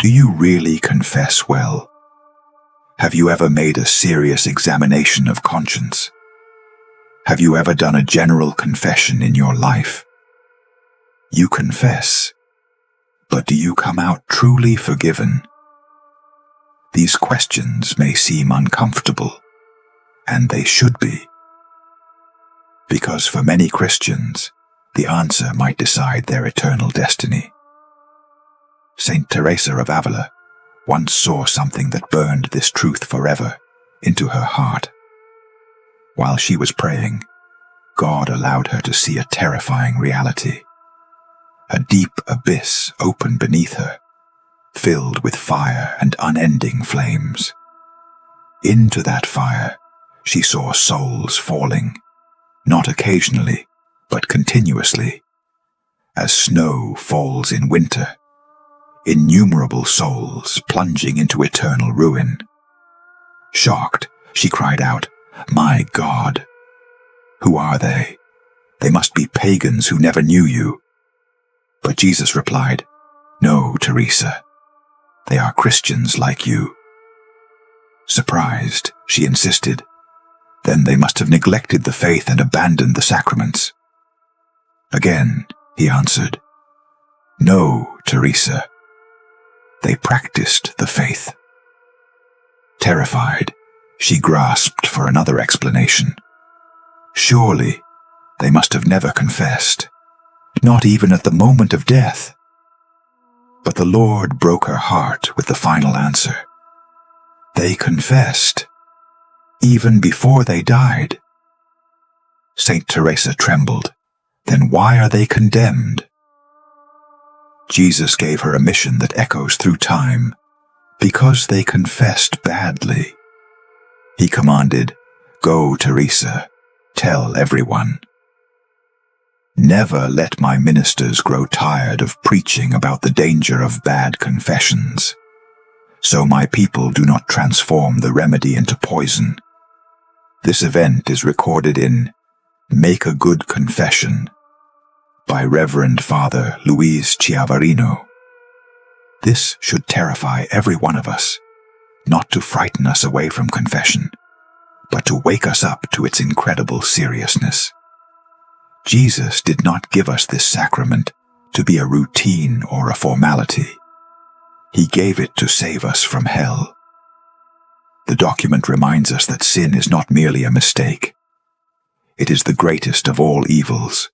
Do you really confess well? Have you ever made a serious examination of conscience? Have you ever done a general confession in your life? You confess, but do you come out truly forgiven? These questions may seem uncomfortable, and they should be, because for many Christians, the answer might decide their eternal destiny. Saint Teresa of Avila once saw something that burned this truth forever into her heart. While she was praying, God allowed her to see a terrifying reality. A deep abyss opened beneath her, filled with fire and unending flames. Into that fire, she saw souls falling, not occasionally, but continuously. As snow falls in winter, innumerable souls plunging into eternal ruin. Shocked, she cried out, "My God! Who are they? They must be pagans who never knew you." But Jesus replied, "No, Teresa. They are Christians like you." Surprised, she insisted, "Then they must have neglected the faith and abandoned the sacraments." Again, he answered, "No, Teresa. They practiced the faith." Terrified, she grasped for another explanation. Surely, they must have never confessed, not even at the moment of death. But the Lord broke her heart with the final answer. They confessed, even before they died. Saint Teresa trembled. Then why are they condemned? Jesus gave her a mission that echoes through time, because they confessed badly. He commanded, "Go, Teresa, tell everyone." Never let my ministers grow tired of preaching about the danger of bad confessions, so my people do not transform the remedy into poison. This event is recorded in Make a Good Confession by Reverend Father Luis Chiavarino. This should terrify every one of us, not to frighten us away from confession, but to wake us up to its incredible seriousness. Jesus did not give us this sacrament to be a routine or a formality. He gave it to save us from hell. The document reminds us that sin is not merely a mistake. It is the greatest of all evils,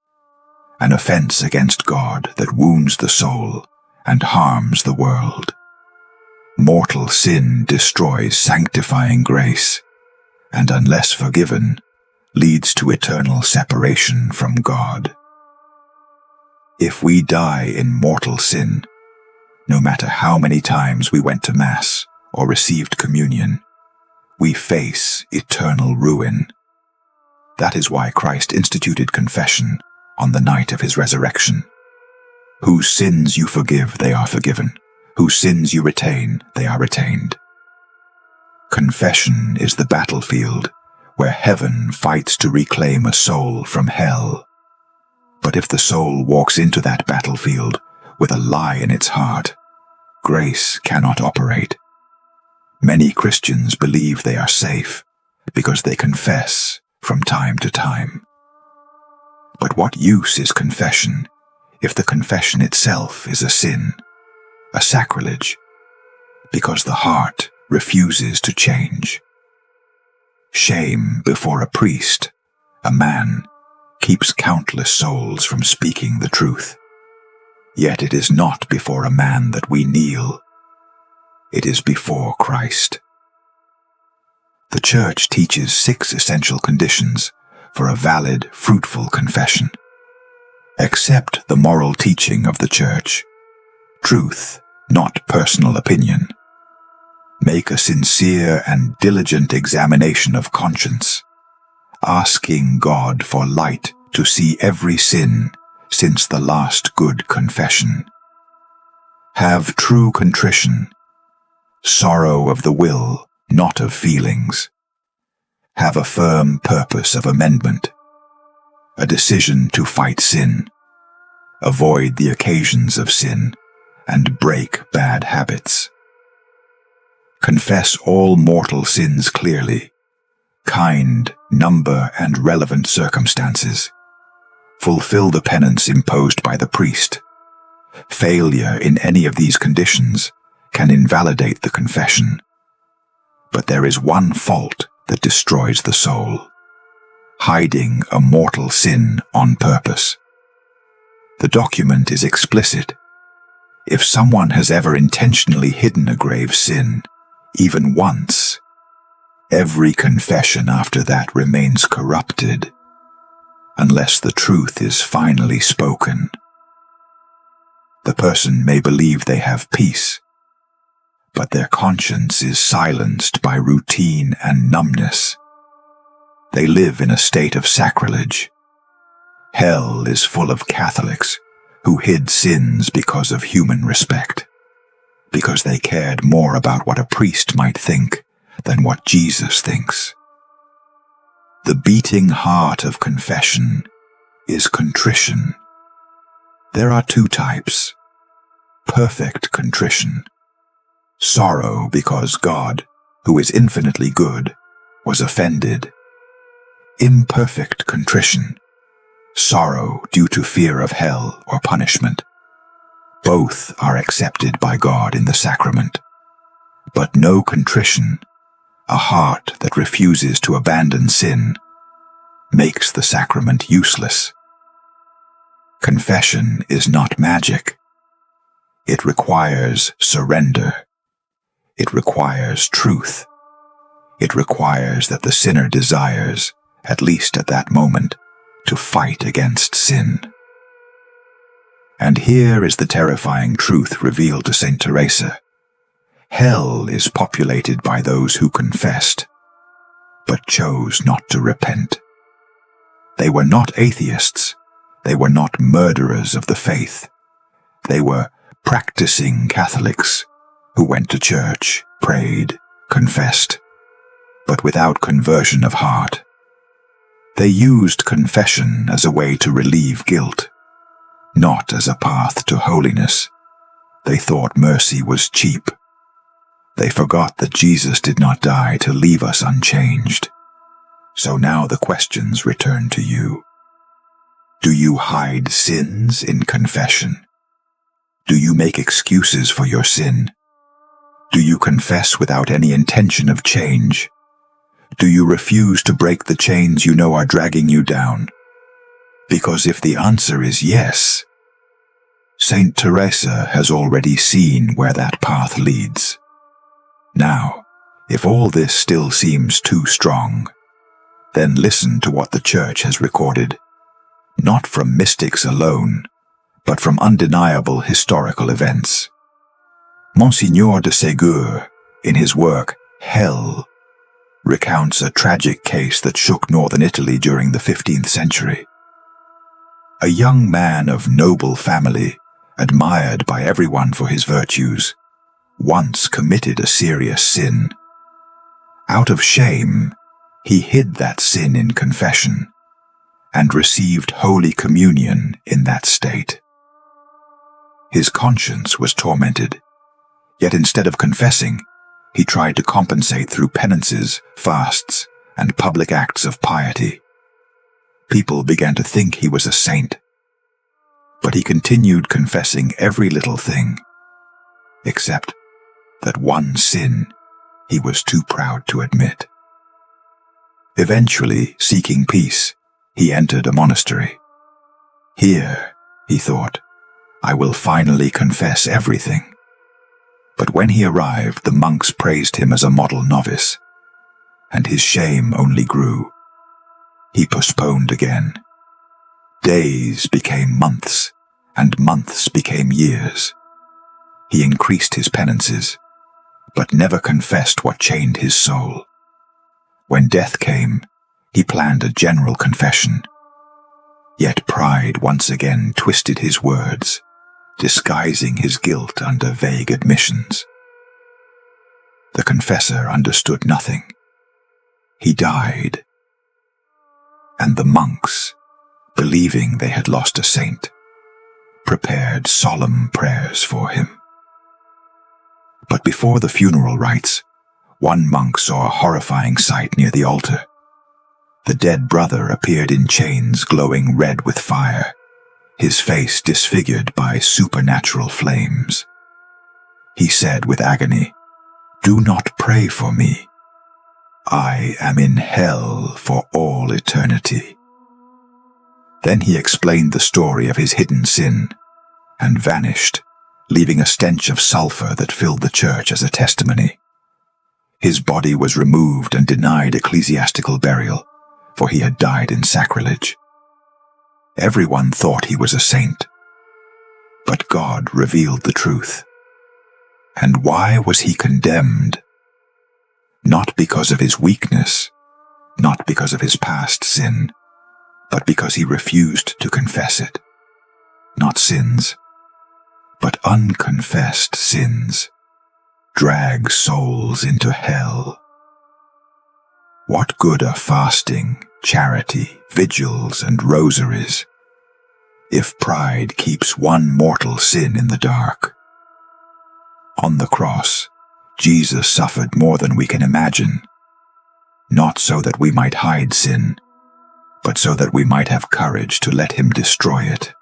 an offense against God that wounds the soul and harms the world. Mortal sin destroys sanctifying grace, and unless forgiven, leads to eternal separation from God. If we die in mortal sin, no matter how many times we went to Mass or received communion, we face eternal ruin. That is why Christ instituted confession on the night of his resurrection. Whose sins you forgive, they are forgiven. Whose sins you retain, they are retained. Confession is the battlefield where heaven fights to reclaim a soul from hell. But if the soul walks into that battlefield with a lie in its heart, grace cannot operate. Many Christians believe they are safe because they confess from time to time. But what use is confession if the confession itself is a sin, a sacrilege, because the heart refuses to change? Shame before a priest, a man, keeps countless souls from speaking the truth. Yet it is not before a man that we kneel. It is before Christ. The Church teaches 6 essential conditions for a valid, fruitful confession. Accept the moral teaching of the Church. Truth, not personal opinion. Make a sincere and diligent examination of conscience, asking God for light to see every sin since the last good confession. Have true contrition, sorrow of the will, not of feelings. Have a firm purpose of amendment, a decision to fight sin, avoid the occasions of sin, and break bad habits. Confess all mortal sins clearly, kind, number, and relevant circumstances. Fulfill the penance imposed by the priest. Failure in any of these conditions can invalidate the confession. But there is one fault that destroys the soul: hiding a mortal sin on purpose. The document is explicit. If someone has ever intentionally hidden a grave sin, even once, every confession after that remains corrupted, unless the truth is finally spoken. The person may believe they have peace, but their conscience is silenced by routine and numbness. They live in a state of sacrilege. Hell is full of Catholics who hid sins because of human respect, because they cared more about what a priest might think than what Jesus thinks. The beating heart of confession is contrition. There are two types: perfect contrition, sorrow because God, who is infinitely good, was offended; imperfect contrition, sorrow due to fear of hell or punishment. Both are accepted by God in the sacrament, but no contrition, a heart that refuses to abandon sin, makes the sacrament useless. Confession is not magic. It requires surrender. It requires truth. It requires that the sinner desires, at least at that moment, to fight against sin. And here is the terrifying truth revealed to Saint Teresa. Hell is populated by those who confessed, but chose not to repent. They were not atheists. They were not murderers of the faith. They were practicing Catholics who went to church, prayed, confessed, but without conversion of heart. They used confession as a way to relieve guilt, not as a path to holiness. They thought mercy was cheap. They forgot that Jesus did not die to leave us unchanged. So now the questions return to you. Do you hide sins in confession? Do you make excuses for your sin? Do you confess without any intention of change? Do you refuse to break the chains you know are dragging you down? Because if the answer is yes, Saint Teresa has already seen where that path leads. Now, if all this still seems too strong, then listen to what the Church has recorded, not from mystics alone, but from undeniable historical events. Monsignor de Ségur, in his work Hell, recounts a tragic case that shook northern Italy during the 15th century. A young man of noble family, admired by everyone for his virtues, once committed a serious sin. Out of shame, he hid that sin in confession and received Holy Communion in that state. His conscience was tormented, yet instead of confessing, he tried to compensate through penances, fasts, and public acts of piety. People began to think he was a saint, but he continued confessing every little thing, except that one sin he was too proud to admit. Eventually, seeking peace, he entered a monastery. Here, he thought, I will finally confess everything. But when he arrived, the monks praised him as a model novice, and his shame only grew. He postponed again. Days became months, and months became years. He increased his penances, but never confessed what chained his soul. When death came, he planned a general confession. Yet pride once again twisted his words, disguising his guilt under vague admissions. The confessor understood nothing. He died, and the monks, believing they had lost a saint, prepared solemn prayers for him. But before the funeral rites, One monk saw a horrifying sight near the altar. The dead brother appeared in chains glowing red with fire, his face disfigured by supernatural flames. He said with agony, "Do not pray for me. I am in hell for all eternity." Then he explained the story of his hidden sin and vanished, leaving a stench of sulfur that filled the church as a testimony. His body was removed and denied ecclesiastical burial, for he had died in sacrilege. Everyone thought he was a saint, but God revealed the truth. And why was he condemned? Not because of his weakness, not because of his past sin, but because he refused to confess it. Not sins, but unconfessed sins drag souls into hell. What good are fasting, charity, vigils, and rosaries if pride keeps one mortal sin in the dark? On the cross, Jesus suffered more than we can imagine, not so that we might hide sin, but so that we might have courage to let him destroy it.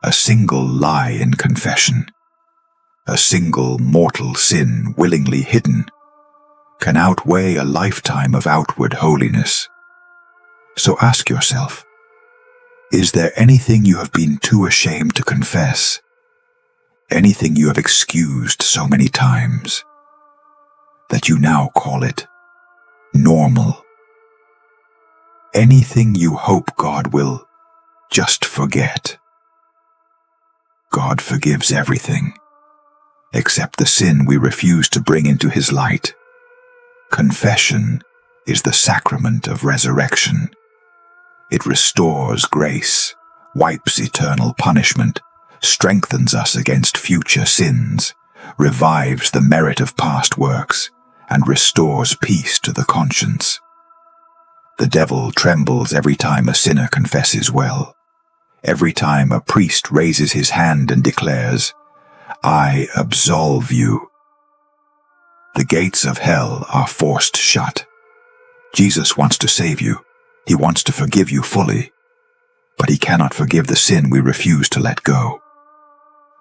A single lie in confession, a single mortal sin willingly hidden, can outweigh a lifetime of outward holiness. So ask yourself, is there anything you have been too ashamed to confess? Anything you have excused so many times that you now call it normal? Anything you hope God will just forget? God forgives everything, except the sin we refuse to bring into his light. Confession is the sacrament of resurrection. It restores grace, wipes eternal punishment, strengthens us against future sins, revives the merit of past works, and restores peace to the conscience. The devil trembles every time a sinner confesses well, every time a priest raises his hand and declares, "I absolve you." The gates of hell are forced shut. Jesus wants to save you. He wants to forgive you fully, but he cannot forgive the sin we refuse to let go.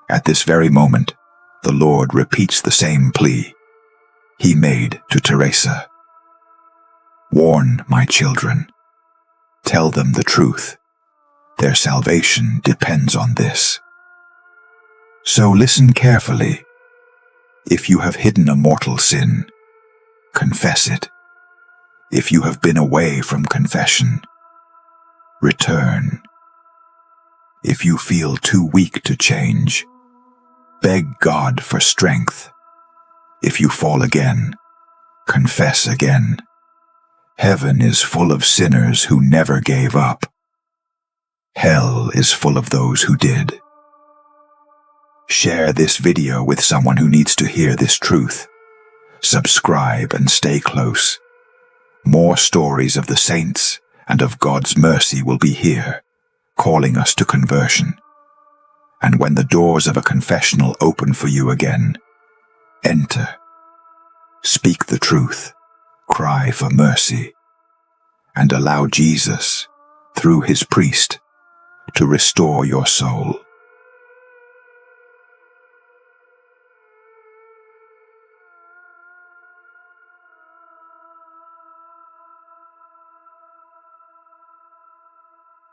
At this very moment, the Lord repeats the same plea he made to Teresa. "Warn my children. Tell them the truth. Their salvation depends on this." So listen carefully. If you have hidden a mortal sin, confess it. If you have been away from confession, return. If you feel too weak to change, beg God for strength. If you fall again, confess again. Heaven is full of sinners who never gave up. Hell is full of those who did. Share this video with someone who needs to hear this truth. Subscribe and stay close. More stories of the saints and of God's mercy will be here, calling us to conversion. And when the doors of a confessional open for you again, enter. Speak the truth, cry for mercy, and allow Jesus, through his priest, to restore your soul.